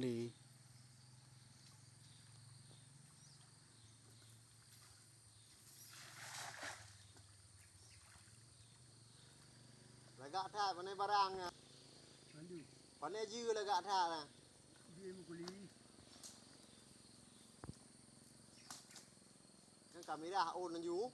đi là gạ thả vào đây barang nè còn đây dư là gạ thả nè cái camera ồn nó dú